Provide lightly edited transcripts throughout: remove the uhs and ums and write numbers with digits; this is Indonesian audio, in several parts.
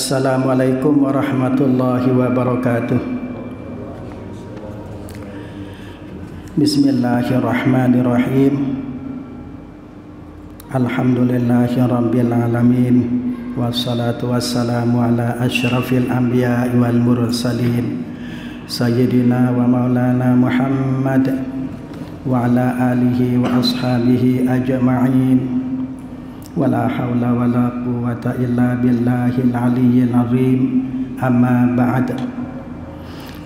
Assalamualaikum warahmatullahi wabarakatuh. Bismillahirrahmanirrahim. Alhamdulillahi rabbil alamin. Wassalatu wassalamu ala asyrafil anbiya'i wal mursalin Sayyidina wa maulana Muhammad wa ala alihi wa ashabihi ajma'in. Wala hawla wala quwwata illa billahil aliyyil azim. Amma ba'd.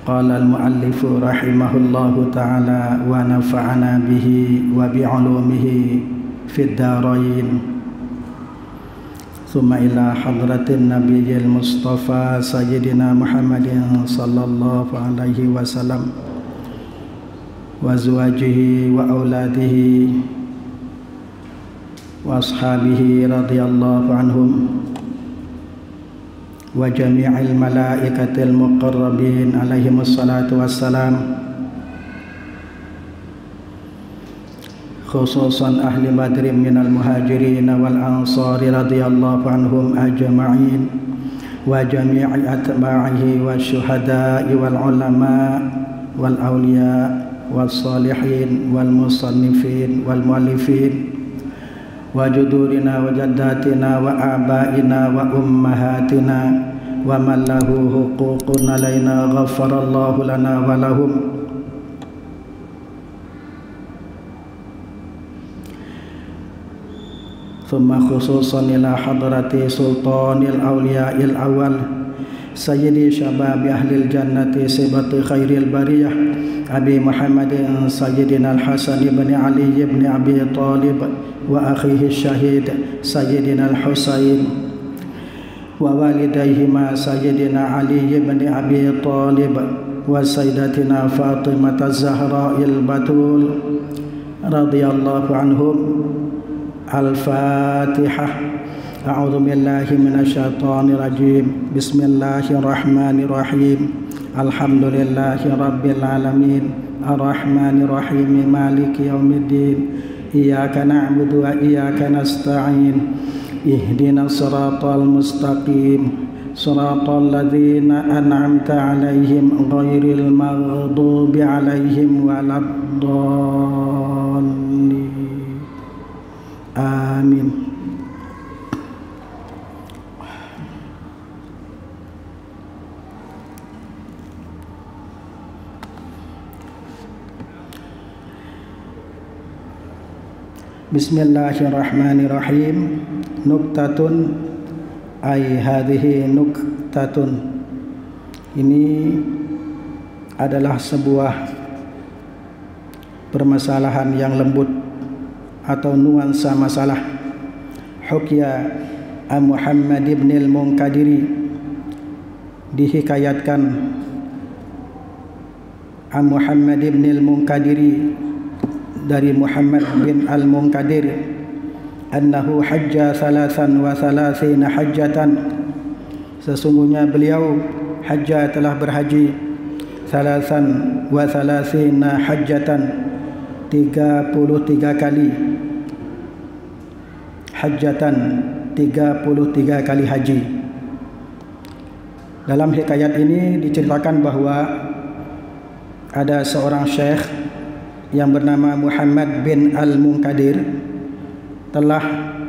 Qala al-muallifu rahimahullahu ta'ala wa nafa'ana bihi wa bi'ulumihi fid darain. Thumma ila hadratin nabiyyil mustafa sayyidina Muhammadin sallallahu alaihi wasallam wa azwajihi wa auladihi wa ashabihi radhiyallahu anhum wa jami'il malaikatil muqarrabin alaihimus salatu wassalam, khususan ahli badrin minal muhajirin wal ansari radhiyallahu anhum ajma'in wa jami'i atba'ihi wa syuhada'i wal ulama wal awliya wal salihin wal musannifin wal muallifin wa judurina wa jaddatina wa abaina wa ummahatina wa man lahu huququn alaina ghafarallahu lana wa lahum. Thumma khususan ila hadrati sultanil awliya'il awal sayyidi syababi ahlil jannati sibati khairil bariyah Abi Muhammadin sayyidina al-Hasan ibn Ali ibn Abi Talib wa akhihi syahid sayyidina al-Husain wa walidayhima sayyidina Ali ibn Abi Talib wa sayyidatina Fatimah az-Zahra'il Batul radhiyallahu anhum. Al-Fatihah. A'udzu billahi minasyaitonir rajim. Bismillahirrahmanirrahim. Alhamdulillahi rabbil alamin. Arrahmanir rahim. Maliki yaumiddin. Iyyaka na'budu wa iyyaka nasta'in. Ihdinas siratal mustaqim. Siratal ladzina an'amta 'alaihim ghairil maghdubi 'alaihim waladdallin. Amin. Bismillahirrahmanirrahim. Nuktatun ay hadhihi nuktatun. Ini adalah sebuah permasalahan yang lembut atau nuansa masalah. Hukya Muhammad ibn al-Munkadiri, dihikayatkan Muhammad ibn al-Munkadiri dari Muhammad bin al-Munkadir annahu hajja 33 hajjatan, sesungguhnya beliau hajja telah berhaji 33 hajjatan 33 kali, hajjatan 33 kali haji. Dalam hikayat ini diceritakan bahwa ada seorang syekh yang bernama Muhammad bin al-Munkadir telah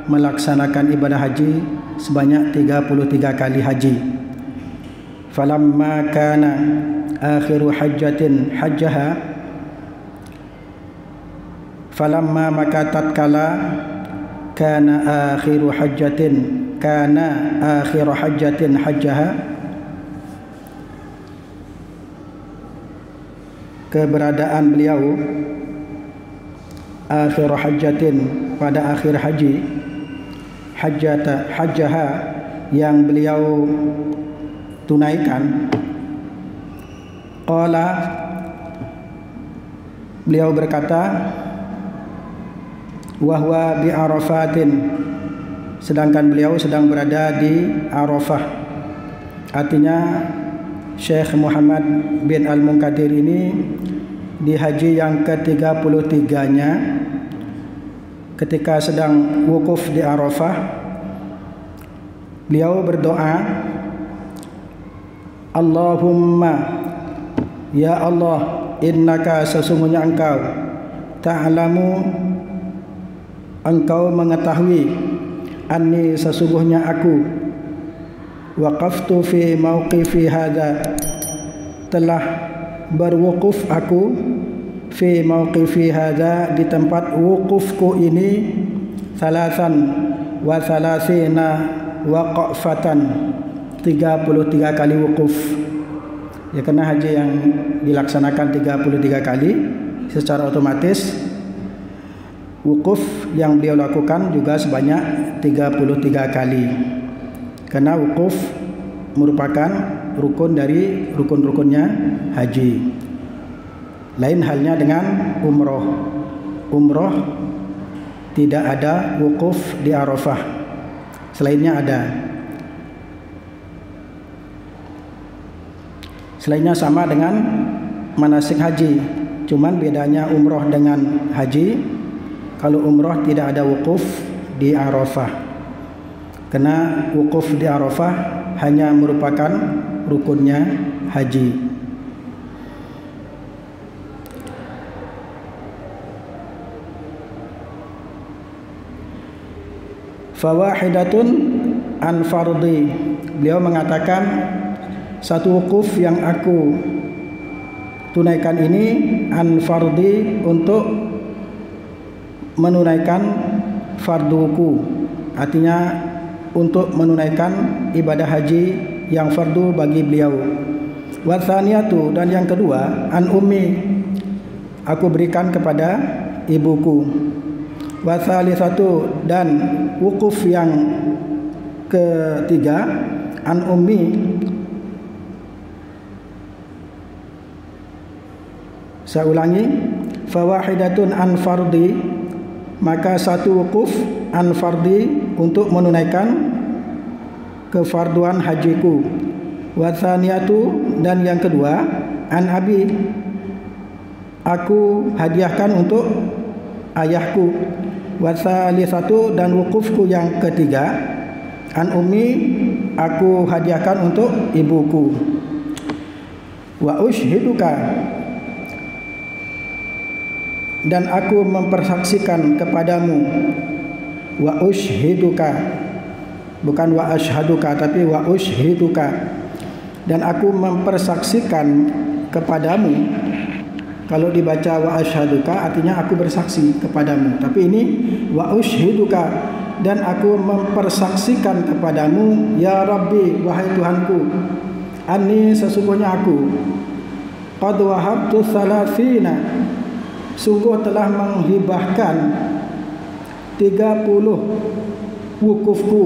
melaksanakan ibadah haji sebanyak 33 kali haji. Falamma kana akhiru hajjatin hajjaha, falamma maka tatkala kana akhiru hajjatin hajjaha, keberadaan beliau akhir hajjatin pada akhir haji, hajjaha yang beliau tunaikan. Qala, beliau berkata, wahwa bi Arafatin, sedangkan beliau sedang berada di Arafah. Artinya Syekh Muhammad bin Al-Munkadir ini di haji yang ke-33-nya ketika sedang wukuf di Arafah, beliau berdoa Allahumma, ya Allah, innaka sesungguhnya engkau, ta'lamu engkau mengetahui, anni sesungguhnya aku, waqaftu fi mauqifi hadza telah berwukuf aku, fi mauqifi hadza di tempat wukufku ini, salasan wa salasina waqafatan 33 kali wukuf. Ya, karena haji yang dilaksanakan 33 kali secara otomatis, wukuf yang beliau lakukan juga sebanyak 33 kali. Karena wukuf merupakan rukun dari rukun-rukunnya haji. Lain halnya dengan umroh. Umroh tidak ada wukuf di Arafah. Selainnya ada. Selainnya sama dengan manasik haji. Cuman bedanya umroh dengan haji, kalau umroh tidak ada wukuf di Arafah. Karena wukuf di Arafah hanya merupakan rukunnya haji. Fawahidatun an fardhi. Beliau mengatakan satu wukuf yang aku tunaikan ini an fardhi, untuk menunaikan farduku, artinya untuk menunaikan ibadah haji yang fardu bagi beliau. Wa tsaniyatu, dan yang kedua, an ummi, aku berikan kepada ibuku. Wa tsalitsatu, dan wukuf yang ketiga, an ummi, saya ulangi, fawahidatun an fardhi, maka satu wukuf an fardhi, untuk menunaikan kefarduan hajiku. Wa tsaniyatu, dan yang kedua, an abi, aku hadiahkan untuk ayahku. Wa tsalitsatu, dan wukufku yang ketiga, an ummi, aku hadiahkan untuk ibuku. Wa ushhiduka, dan aku mempersaksikan kepadamu. Wa ushhiduka, bukan wa ashhaduka, tapi wa ushhiduka, dan aku mempersaksikan kepadamu. Kalau dibaca wa ashhaduka artinya aku bersaksi kepadamu, tapi ini wa ushhiduka, dan aku mempersaksikan kepadamu, ya Rabbi, wahai Tuhanku, anni sesungguhnya aku, qad wahabtu salasina, sungguh telah menghibahkan 30 wukufku,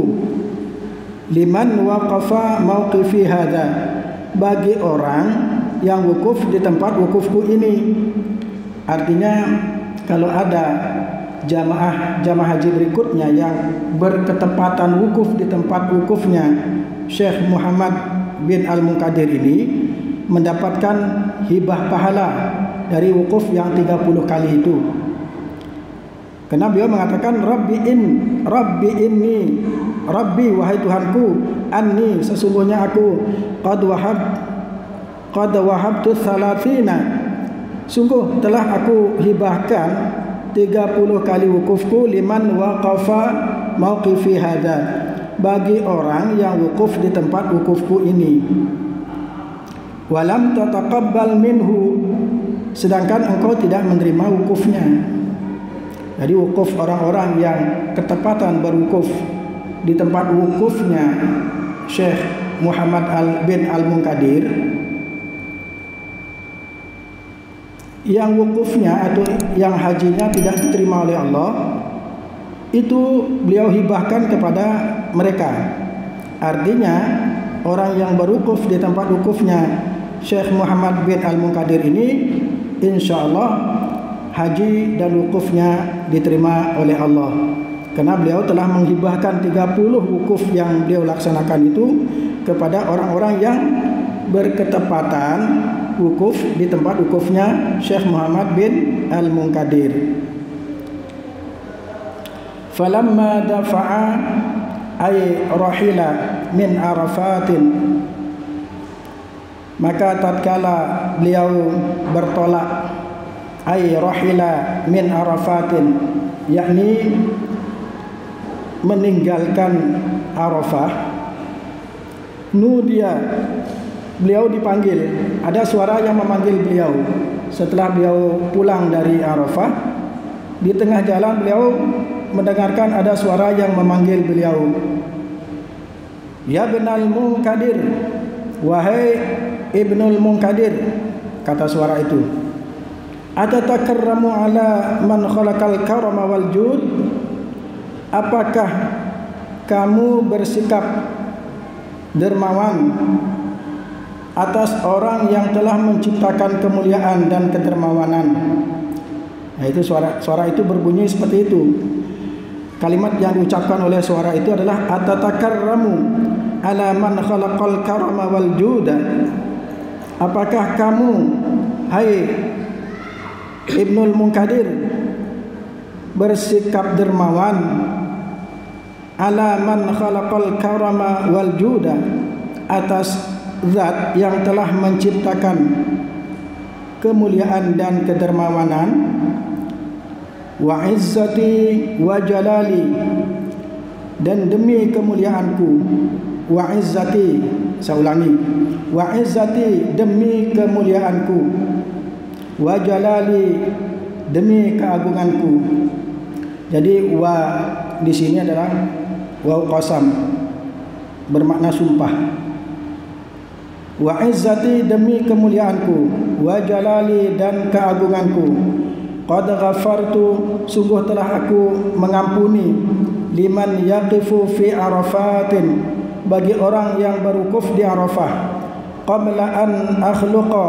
liman waqafa mauqifi hadza, bagi orang yang wukuf di tempat wukufku ini. Artinya kalau ada jamaah haji berikutnya yang berketepatan wukuf di tempat wukufnya Syekh Muhammad bin Al-Munkadir ini, mendapatkan hibah pahala dari wukuf yang 30 kali itu. Karena beliau mengatakan Rabbi inni, Rabbi, wahai Tuhanku, anni, sesungguhnya aku, qad wahabtu salasina, sungguh telah aku hibahkan 30 kali wukufku, liman waqafa mauqifi hadza, bagi orang yang wukuf di tempat wukufku ini. Walam tataqabbal minhu, sedangkan engkau tidak menerima wukufnya. Jadi wukuf orang-orang yang ketepatan berwukuf di tempat wukufnya Syekh Muhammad bin Al-Munkadir, yang wukufnya atau yang hajinya tidak diterima oleh Allah, itu beliau hibahkan kepada mereka. Artinya orang yang berwukuf di tempat wukufnya Syekh Muhammad bin Al-Munkadir ini, insya Allah haji dan wukufnya diterima oleh Allah, karena beliau telah menghibahkan 30 wukuf yang beliau laksanakan itu kepada orang-orang yang berketepatan wukuf di tempat wukufnya Syekh Muhammad bin Al-Munkadir. Falamma dafa'a ay rahila min Arafatin, Maka tatkala beliau bertolak, ay rahila min Arafatin, yakni meninggalkan Arafah, nudia, beliau dipanggil. Ada suara yang memanggil beliau setelah beliau pulang dari Arafah. Di tengah jalan beliau mendengarkan ada suara yang memanggil beliau, ya Ibnul Munkadir, wahai Ibnul Munkadir, kata suara itu, atatakarramu ala man khalaqal karama wal jud, apakah kamu bersikap dermawan atas orang yang telah menciptakan kemuliaan dan kedermawanan? Nah, itu suara itu berbunyi seperti itu. Kalimat yang diucapkan oleh suara itu adalah atatakarramu ala man khalaqal karama wal juda, apakah kamu, hai Ibnul Munkadir, bersikap dermawan ala man khalaqal karama wal juda, atas zat yang telah menciptakan kemuliaan dan kedermawanan, wa izzati wa jalali, dan demi kemuliaanku, wa izzati, saya ulangi, wa izzati, demi kemuliaanku, wa jalali, demi keagunganku. Jadi wa di sini adalah waw qasam, bermakna sumpah. Wa izzati, demi kemuliaanku, wa jalali, dan keagunganku, qad ghafartu, sungguh telah aku mengampuni, liman yaqifu fi Arafatin, bagi orang yang berwukuf di Arafah, qabla an akhluqa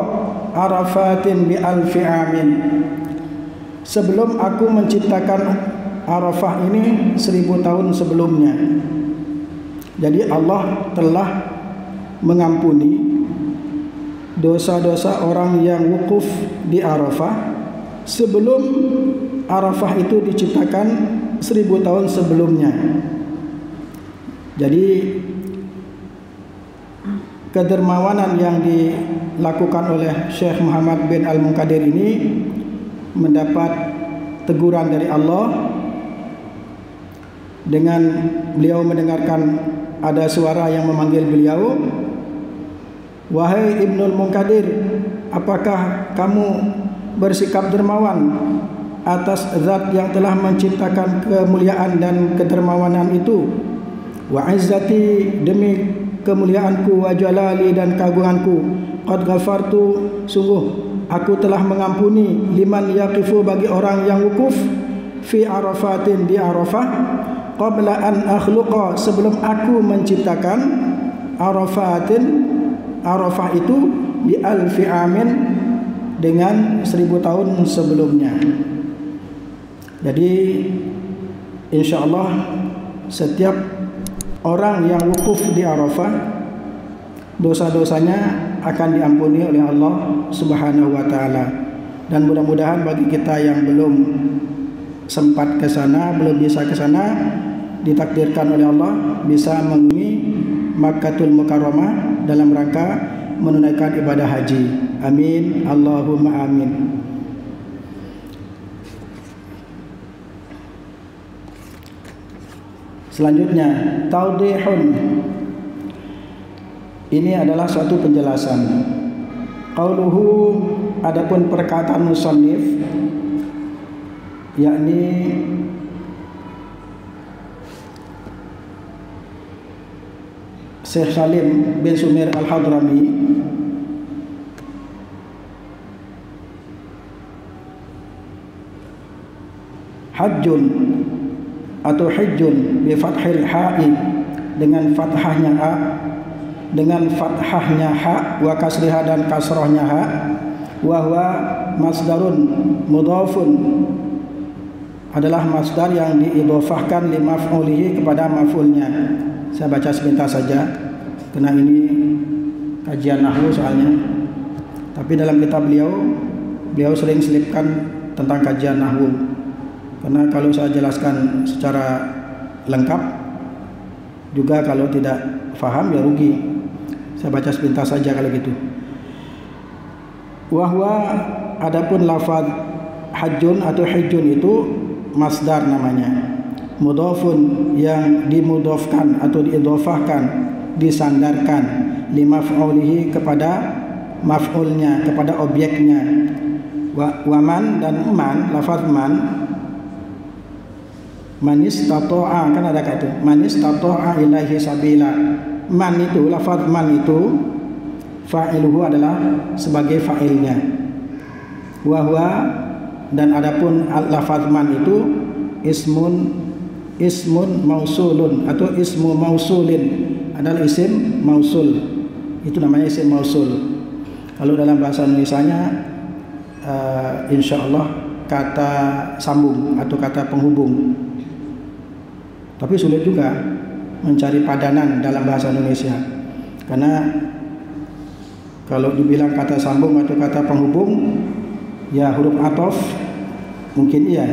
Arafatin bi alfi amin, sebelum aku menciptakan Arafah ini 1000 tahun sebelumnya. Jadi Allah telah mengampuni dosa-dosa orang yang wukuf di Arafah sebelum Arafah itu diciptakan 1000 tahun sebelumnya. Jadi kedermawanan yang dilakukan oleh Syekh Muhammad bin Al-Munkadir ini mendapat teguran dari Allah dengan beliau mendengarkan ada suara yang memanggil beliau, wahai Ibnul Munkadir, apakah kamu bersikap dermawan atas zat yang telah menciptakan kemuliaan dan kedermawanan itu, wa izzati, demi kemuliaanku, wa jalali, dan keagunganku, qad ghafartu, sungguh aku telah mengampuni, liman yaqifu, bagi orang yang wukuf fi Arafatin, di Arafah, qabla an akhluqa, sebelum aku menciptakan Arafatin, Arafah itu bi alfi amin, dengan 1000 tahun sebelumnya. Jadi insyaallah setiap orang yang wukuf di Arafah, dosa-dosanya akan diampuni oleh Allah Subhanahu wa taala. Dan mudah-mudahan bagi kita yang belum sempat ke sana, belum bisa ke sana, ditakdirkan oleh Allah bisa mengunjungi Makkatul Mukarramah dalam rangka menunaikan ibadah haji. Amin, Allahumma amin. Selanjutnya, taudihun. Ini adalah suatu penjelasan. Qauluhu, adapun perkataan musannif, yakni Syekh Salim bin Sumir Al-Hadrami, hajjun atau hijjun bi fathil ha'i, dengan fathahnya a, dengan fathahnya ha, wa kasriha, dan kasrahnya ha, wa huwa masdarun mudhafun, adalah masdar yang diidhofahkan li maf'ulihi, kepada maf'ulnya. Saya baca sebentar saja karena ini kajian nahwu soalnya. Tapi dalam kitab beliau sering selipkan tentang kajian nahwu. Karena kalau saya jelaskan secara lengkap juga kalau tidak faham ya rugi. Saya baca sebentar saja kalau gitu. Wahwa adapun lafaz hajjun atau hijjun itu masdar namanya. Mudhafun yang dimudhafkan atau diidhafahkan, disandarkan limaf'ulihi kepada maf'ulnya, kepada objeknya. Wa man dan man, lafaz man istata'a, kan ada kata man istata'a ilaihi sabila. Man itu, lafaz man itu fa'iluhu adalah sebagai fa'ilnya. Wahwa dan adapun lafaz man itu ismun mausulun atau ismu mausulin, adalah isim mausul. Itu namanya isim mausul. Kalau dalam bahasa Indonesianya insyaallah kata sambung atau kata penghubung. Tapi sulit juga mencari padanan dalam bahasa Indonesia, karena kalau dibilang kata sambung atau kata penghubung, ya huruf athof mungkin iya.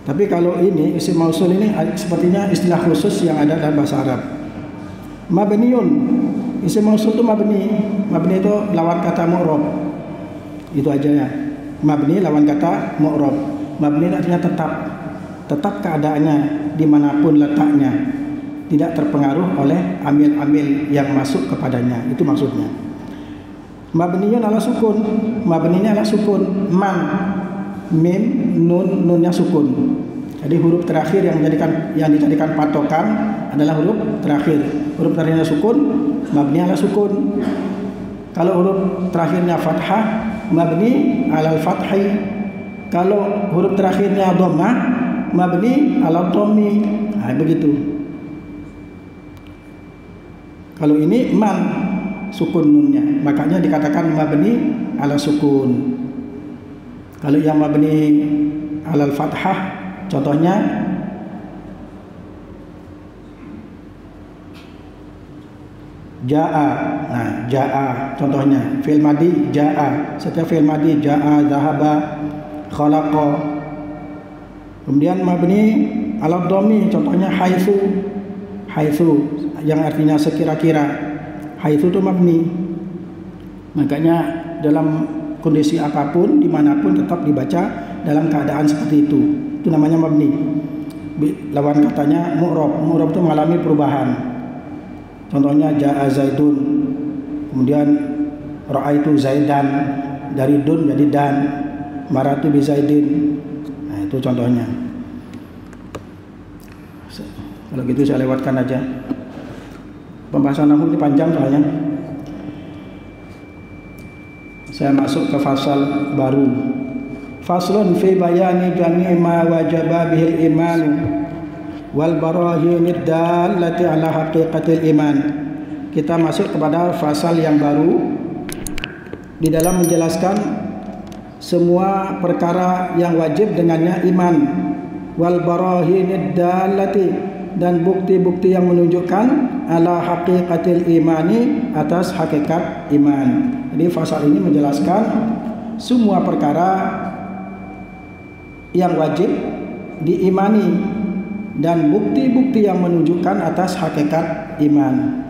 Tapi kalau ini isim mausul ini sepertinya istilah khusus yang ada dalam bahasa Arab. Mabniun, isim mausul itu mabni. Mabni itu lawan kata mu'rab. Itu aja ya. Mabni lawan kata mu'rab. Mabni artinya tetap keadaannya dimanapun letaknya, tidak terpengaruh oleh amil-amil yang masuk kepadanya. Itu maksudnya. Mabniyun ala sukun, mabninya ala sukun. Man, mim, nunnya sukun. Jadi huruf terakhir yang dijadikan patokan adalah huruf terakhir. Huruf terakhirnya sukun, mabni ala sukun. Kalau huruf terakhirnya fathah, mabni ala fathi. Kalau huruf terakhirnya dhammah, mabni ala dhammi. Nah, begitu. Kalau ini man, sukun nunnya, makanya dikatakan mabni ala sukun. Kalau yang mabni ala fathah, contohnya jaa. Nah, jaa contohnya fi'il madhi jaa. Setiap fi'il madhi jaa, zahaba, khalaqa. Kemudian mabni ala dhammi, contohnya haitsu. Haitsu yang artinya sekira-kira. Haitsu itu mabni. Makanya dalam kondisi apapun, dimanapun tetap dibaca dalam keadaan seperti itu. Itu namanya mabni. Lawan katanya mu'rab. Mu'rab itu mengalami perubahan. Contohnya jaa zaidun, kemudian ra'aitu zaidan, dari dun jadi dan, maratu bi zaidin. Nah, itu contohnya. Kalau gitu saya lewatkan aja. Pembahasan nahwu ini panjang soalnya. Saya masuk ke fasal baru. Faslun fi bayani jami' ma wajaba bihil iman wal barahinid dallati ala haqiqatil iman. Kita masuk kepada fasal yang baru di dalam menjelaskan semua perkara yang wajib dengannya iman, wal barahinid dallati, dan bukti-bukti yang menunjukkan ala haqiqatil imani, atas hakikat iman. Jadi fasal ini menjelaskan semua perkara yang wajib diimani dan bukti-bukti yang menunjukkan atas hakikat iman.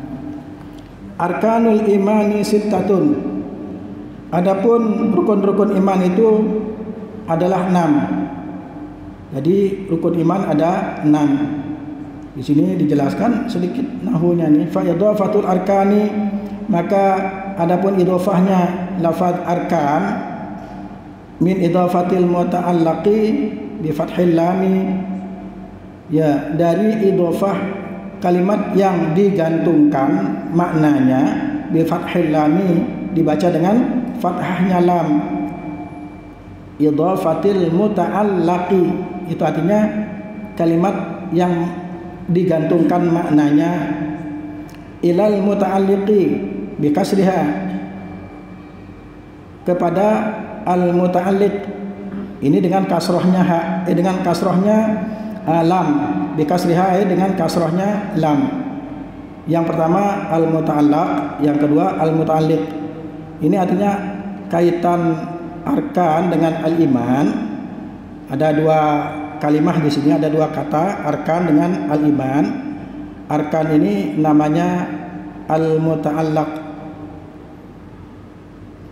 Arkanul imani sittatun. Adapun rukun-rukun iman itu adalah 6. Jadi rukun iman ada 6. Di sini dijelaskan sedikit nahwunya nih. Fa idhafatul arkani, maka adapun idhafahnya lafaz arkan min idhafatil muta'allaqi bi fathil lami, ya dari idhafah kalimat yang digantungkan maknanya bi fathil lami, dibaca dengan fathahnya lam. Idhafatil muta'allaqi itu artinya kalimat yang digantungkan maknanya ilal muta'alliqi bi kasriha, kepada al muta'alliq ini dengan kasrohnya ha, dengan kasrohnya lam, bi kasriha dengan kasrohnya lam. Yang pertama al muta'allaq, yang kedua al muta'alliq. Ini artinya kaitan arkan dengan al iman. Ada dua kalimah di sini, ada dua kata, arkan dengan al-iman. Arkan ini namanya al-muta'allaq.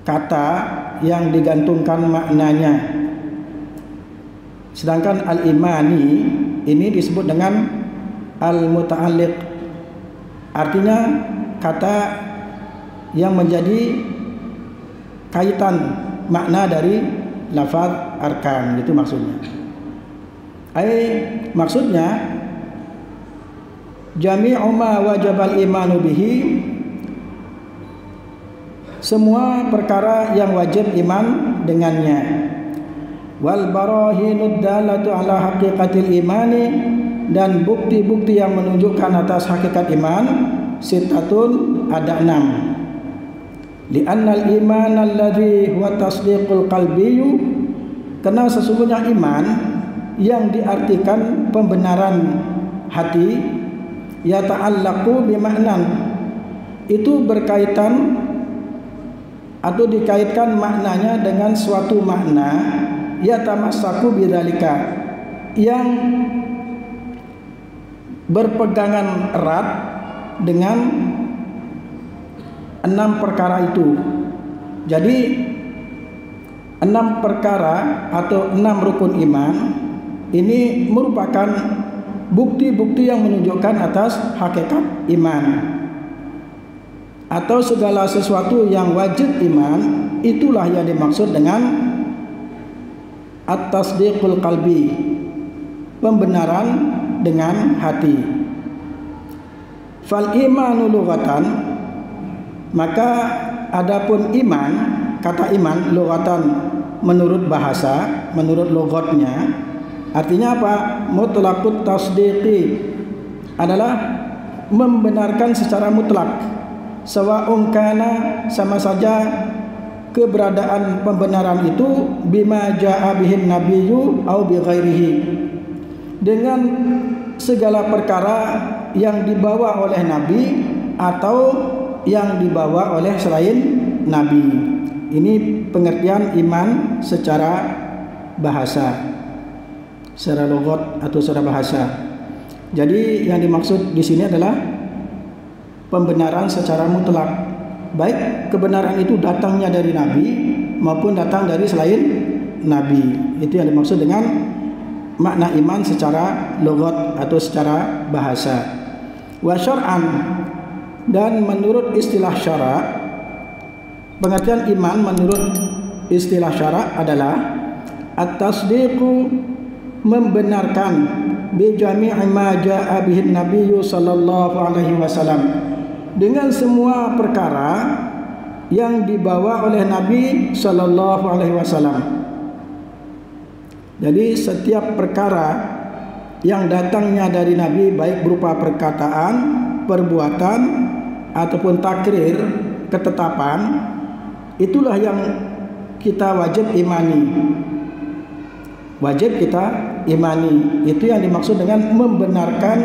kata yang digantungkan maknanya. Sedangkan al-imani ini disebut dengan al-muta'alliq, artinya kata yang menjadi kaitan makna dari lafaz arkan, itu maksudnya. Maksudnya jami'u ma wajabal imanu bihi, semua perkara yang wajib iman dengannya. Wal barahinud dalatu ala haqiqatil imani, dan bukti-bukti yang menunjukkan atas hakikat iman sitatun, ada 6. Li'annal iman alladhi huwa tasdiqul qalbiyyu, karena sesungguhnya iman yang diartikan pembenaran hati, ya ta'allaqu bima'nan, itu berkaitan atau dikaitkan maknanya dengan suatu makna, ya tamassaku bidzalika, yang berpegangan erat dengan 6 perkara itu. Jadi 6 perkara atau 6 rukun iman ini merupakan bukti-bukti yang menunjukkan atas hakikat iman, atau segala sesuatu yang wajib iman. Itulah yang dimaksud dengan at-tasdiqul qalbi, pembenaran dengan hati. Fal imanu lughatan, maka adapun iman, kata iman lughatan menurut bahasa, menurut lughatnya, artinya apa? Mutlaqut tasdiqi, adalah membenarkan secara mutlak. Sawa'un kana, sama saja keberadaan pembenaran itu, bima ja'a bihin nabiyyu au bi ghairihi, dengan segala perkara yang dibawa oleh nabi atau yang dibawa oleh selain nabi. Ini pengertian iman secara bahasa, secara lughat atau secara bahasa. Jadi yang dimaksud di sini adalah pembenaran secara mutlak, baik kebenaran itu datangnya dari nabi maupun datang dari selain nabi. Itu yang dimaksud dengan makna iman secara lughat atau secara bahasa. Wa syar'an, dan menurut istilah syara', pengertian iman menurut istilah syara' adalah at-tasdiqu, membenarkan, bi jami'i ma ja'a bihi nabiyyu sallallahu alaihi wasallam, dengan semua perkara yang dibawa oleh Nabi sallallahu alaihi wasallam. Jadi setiap perkara yang datangnya dari Nabi, baik berupa perkataan, perbuatan, ataupun takrir, ketetapan, itulah yang kita wajib imani. Wajib kita imani. Itu yang dimaksud dengan membenarkan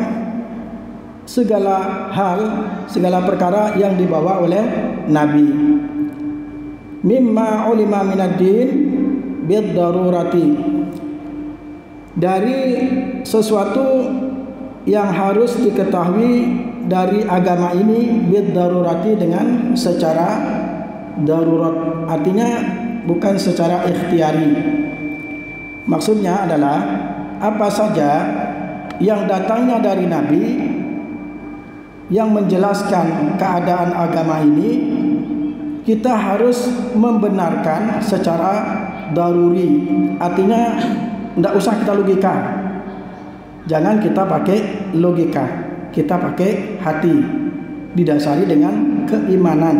segala hal, segala perkara yang dibawa oleh Nabi. Mimma ulima minad-din bid-darurati, dari sesuatu yang harus diketahui dari agama ini, bid-darurati, dengan secara darurat, artinya bukan secara ikhtiari. Maksudnya adalah apa saja yang datangnya dari Nabi yang menjelaskan keadaan agama ini, kita harus membenarkan secara daruri, artinya tidak usah kita logika. Jangan kita pakai logika, kita pakai hati, didasari dengan keimanan.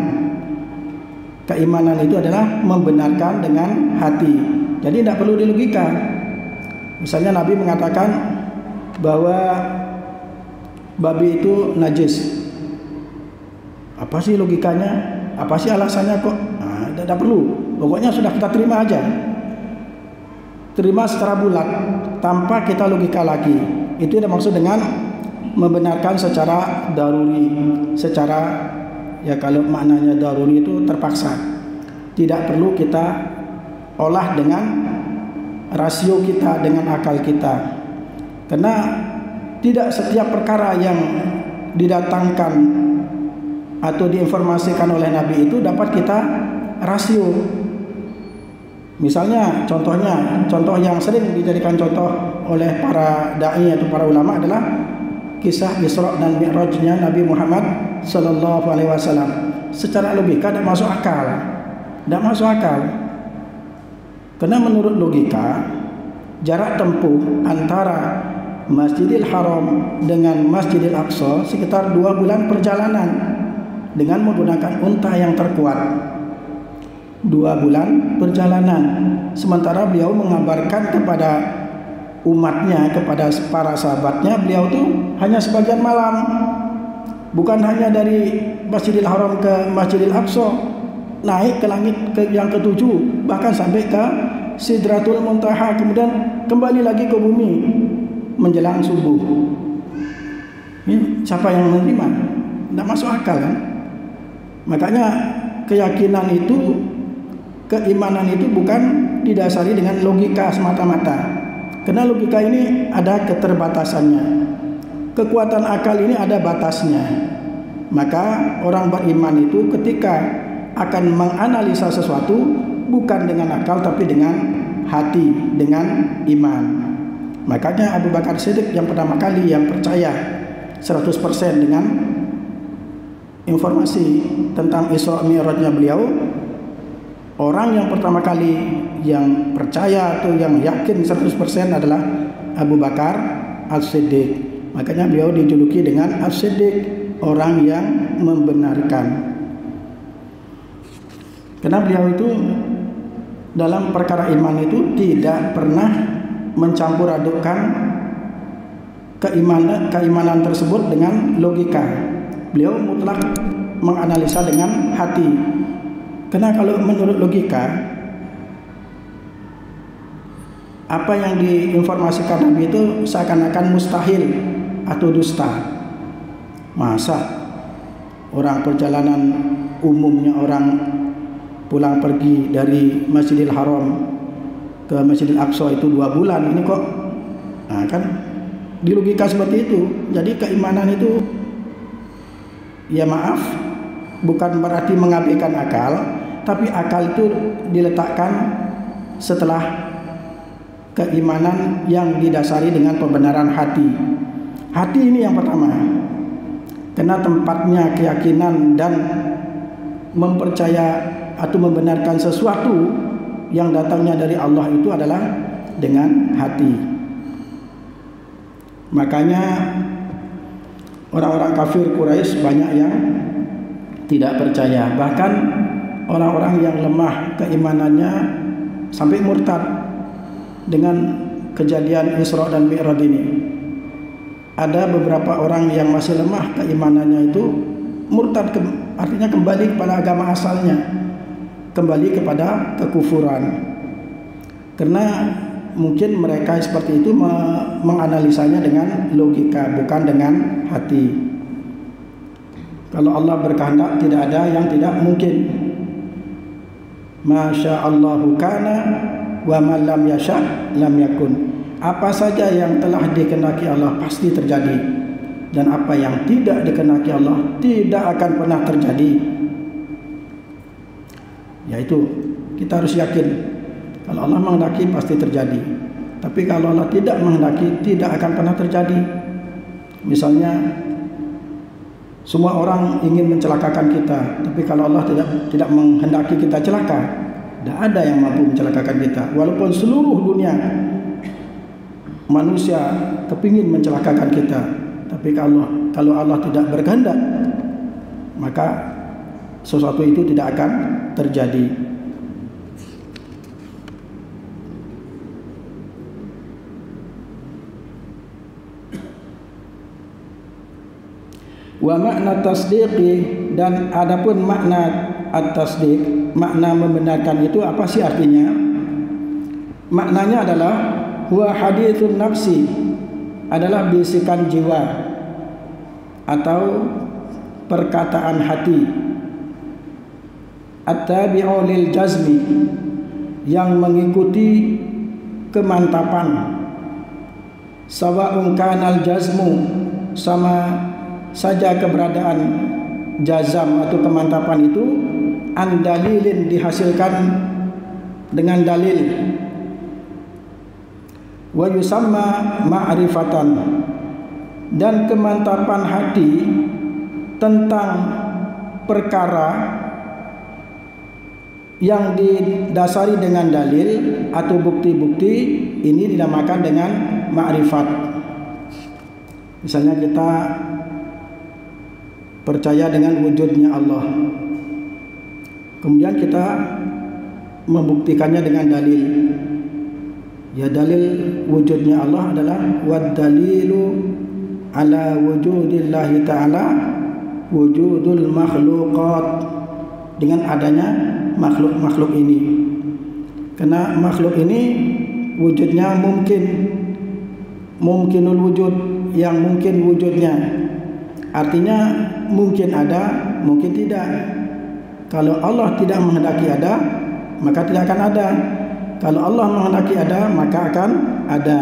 Keimanan itu adalah membenarkan dengan hati. Jadi tidak perlu dilogika. Misalnya Nabi mengatakan bahwa babi itu najis. Apa sih logikanya? Apa sih alasannya kok? Nah, tidak perlu. Pokoknya sudah kita terima aja. Terima secara bulat, tanpa kita logika lagi. Itu yang dimaksud dengan membenarkan secara daruri, secara, ya kalau maknanya daruri itu terpaksa, tidak perlu kita olah dengan rasio kita, dengan akal kita. Karena tidak setiap perkara yang didatangkan atau diinformasikan oleh Nabi itu dapat kita rasio. Misalnya contoh yang sering dijadikan contoh oleh para dai atau para ulama adalah kisah Isra dan Mi'rajnya Nabi Muhammad sallallahu alaihi wasallam. Secara logika tidak masuk akal. Tidak masuk akal. Karena menurut logika jarak tempuh antara Masjidil Haram dengan Masjidil Aqsa sekitar 2 bulan perjalanan dengan menggunakan unta yang terkuat. 2 bulan perjalanan. Sementara beliau mengabarkan kepada umatnya, kepada para sahabatnya, beliau itu hanya sebagian malam. Bukan hanya dari Masjidil Haram ke Masjidil Aqsa, naik ke langit yang ke-7, bahkan sampai ke Sidratul Muntaha, kemudian kembali lagi ke bumi menjelang subuh. Ini siapa yang menerima? Tidak masuk akal kan? Makanya keyakinan itu, keimanan itu bukan didasari dengan logika semata-mata. Karena logika ini ada keterbatasannya. Kekuatan akal ini ada batasnya. Maka orang beriman itu ketika akan menganalisa sesuatu bukan dengan akal tapi dengan hati, dengan iman. Makanya Abu Bakar Siddiq yang pertama kali yang percaya 100% dengan informasi tentang Isra Mi'rajnya beliau, orang yang pertama kali yang percaya atau yang yakin 100% adalah Abu Bakar As-Siddiq. Makanya beliau dijuluki dengan As-Siddiq, orang yang membenarkan. Karena beliau itu dalam perkara iman itu tidak pernah mencampur adukkan keimanan tersebut dengan logika. Beliau mutlak menganalisa dengan hati. Karena kalau menurut logika, apa yang diinformasikan Nabi itu seakan-akan mustahil atau dusta. Masa orang perjalanan umumnya orang pulang pergi dari Masjidil Haram ke Masjidil Aqsa itu 2 bulan, ini kok kan di logika seperti itu. Jadi keimanan itu, ya maaf, bukan berarti mengabaikan akal, tapi akal itu diletakkan setelah keimanan yang didasari dengan pembenaran hati. Hati ini yang pertama, karena tempatnya keyakinan dan mempercaya atau membenarkan sesuatu yang datangnya dari Allah itu adalah dengan hati. Makanya orang-orang kafir Quraisy banyak yang tidak percaya. Bahkan orang-orang yang lemah keimanannya sampai murtad dengan kejadian Isra dan Mi'raj ini. Ada beberapa orang yang masih lemah keimanannya itu murtad, artinya kembali kepada agama asalnya, kembali kepada kekufuran. Karena mungkin mereka seperti itu menganalisanya dengan logika, bukan dengan hati. Kalau Allah berkehendak tidak ada yang tidak mungkin. Masya Allahu kana wa man lam yasha lam yakun. Apa saja yang telah dikehendaki Allah pasti terjadi, dan apa yang tidak dikehendaki Allah tidak akan pernah terjadi. Yaitu kita harus yakin kalau Allah menghendaki pasti terjadi. Tapi kalau Allah tidak menghendaki tidak akan pernah terjadi. Misalnya semua orang ingin mencelakakan kita, tapi kalau Allah tidak menghendaki kita celaka, tidak ada yang mampu mencelakakan kita. Walaupun seluruh dunia manusia kepingin mencelakakan kita, tapi kalau Allah tidak berkehendak, maka sesuatu itu tidak akan terjadi. Wa makna tasdiqi, dan adapun makna at-tasdiq, makna membenarkan itu apa sih artinya? Maknanya adalah huwa hadithun nafsi, adalah bisikan jiwa atau perkataan hati, at-tabi'u lil jazmi, yang mengikuti kemantapan, sawa'un kanal jazmu, sama saja keberadaan jazam atau kemantapan itu an dalilin, dihasilkan dengan dalil. Wa yusamma ma'rifatan, dan kemantapan hati tentang perkara yang didasari dengan dalil atau bukti-bukti ini dinamakan dengan ma'rifat. Misalnya kita percaya dengan wujudnya Allah, kemudian kita membuktikannya dengan dalil. Ya, dalil wujudnya Allah adalah wad dalilu ala wujudillahi ta'ala wujudul makhluqat, dengan adanya makhluk-makhluk ini. Karena makhluk ini wujudnya mungkinul wujud, yang mungkin wujudnya. Artinya mungkin ada, mungkin tidak. Kalau Allah tidak menghendaki ada, maka tidak akan ada. Kalau Allah menghendaki ada, maka akan ada.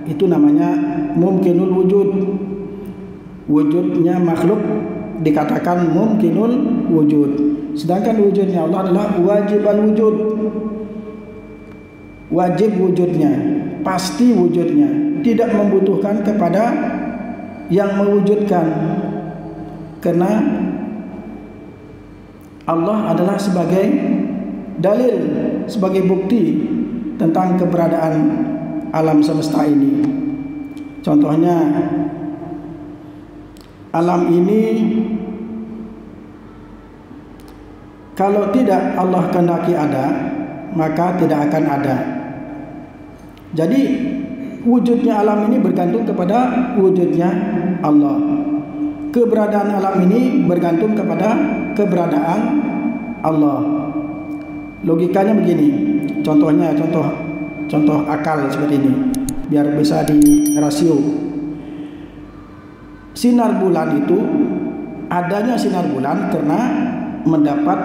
Itu namanya mungkinul wujud. Wujudnya makhluk dikatakan mungkinul wujud. Sedangkan wujudnya Allah adalah wajibal wujud. Wajib wujudnya, pasti wujudnya, tidak membutuhkan kepada yang mewujudkan. Karena Allah adalah sebagai dalil, sebagai bukti tentang keberadaan alam semesta ini. Contohnya, alam ini kalau tidak Allah kehendaki ada, maka tidak akan ada. Jadi wujudnya alam ini bergantung kepada wujudnya Allah. Keberadaan alam ini bergantung kepada keberadaan Allah. Logikanya begini. Contohnya, contoh akal seperti ini, biar bisa di rasio. Sinar bulan itu, adanya sinar bulan karena mendapat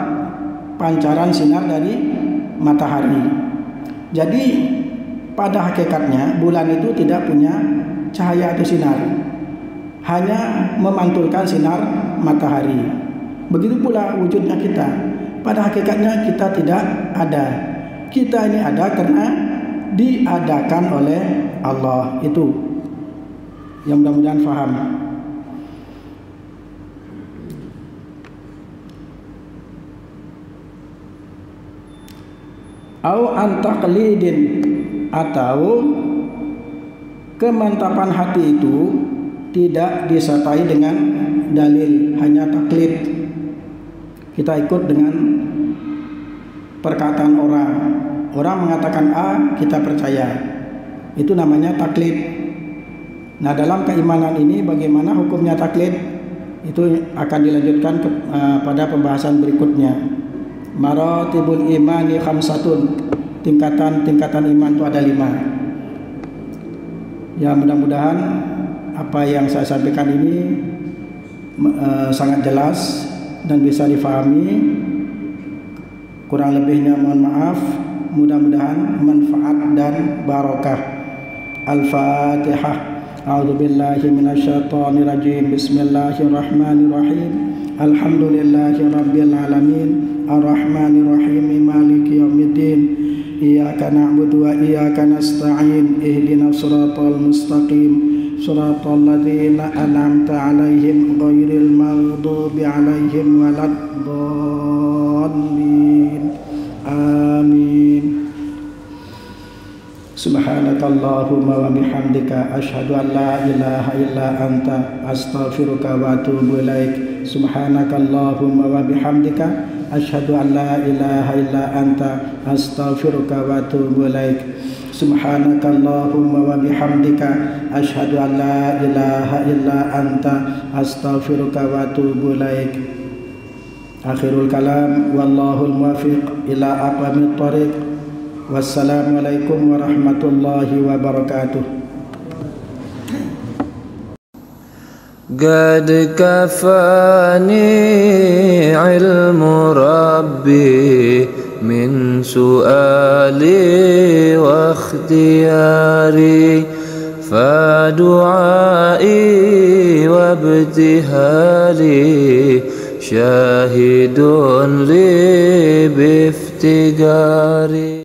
pancaran sinar dari matahari. Jadi pada hakikatnya bulan itu tidak punya cahaya atau sinar, hanya memantulkan sinar matahari. Begitu pula wujudnya kita. Pada hakikatnya kita tidak ada. Kita ini ada karena diadakan oleh Allah. Itu yang mudah-mudahan faham. Au antaqlidin, atau kemantapan hati itu tidak disertai dengan dalil, hanya taklid. Kita ikut dengan perkataan orang. Orang mengatakan A, kita percaya. Itu namanya taklid. Nah, dalam keimanan ini bagaimana hukumnya taklid? Itu akan dilanjutkan pada pembahasan berikutnya. Maratibul imani khamsatun, tingkatan-tingkatan iman itu ada 5. Ya, mudah-mudahan apa yang saya sampaikan ini sangat jelas dan bisa difahami. Kurang lebihnya mohon maaf. Mudah-mudahan manfaat dan barakah. Al-Fatihah. A'udzubillahi minasyaitonirrajim. Bismillahirrahmanirrahim. Alhamdulillahirabbil alamin. Ar-Rahmanirrahim. Maliki yaumiddin. Iyyaka na'budu wa iyyaka nasta'in. Ihdinas siratal mustaqim. Siratal ladzina an'amta 'alaihim ghairil maghdubi 'alaihim waladdallin. Amin. Subhanakallahumma wa bihamdika asyhadu an la ilaha illa anta astaghfiruka wa atubu ilaik. Subhanakallahumma wa bihamdika asyhadu an la ilaha illa anta astaghfiruka wa atubu ilaik. Subhanakallahumma wa bihamdika asyhadu an la ilaha illa anta astaghfiruka wa atubu ilaik. Akhirul kalam, wallahul muwaffiq ila aqwamit thoriq. Wassalamualaikum warahmatullahi wabarakatuh. قد كفاني علم ربي من سؤالي واختياري فدعائي وابتهالي شاهد لي بافتقاري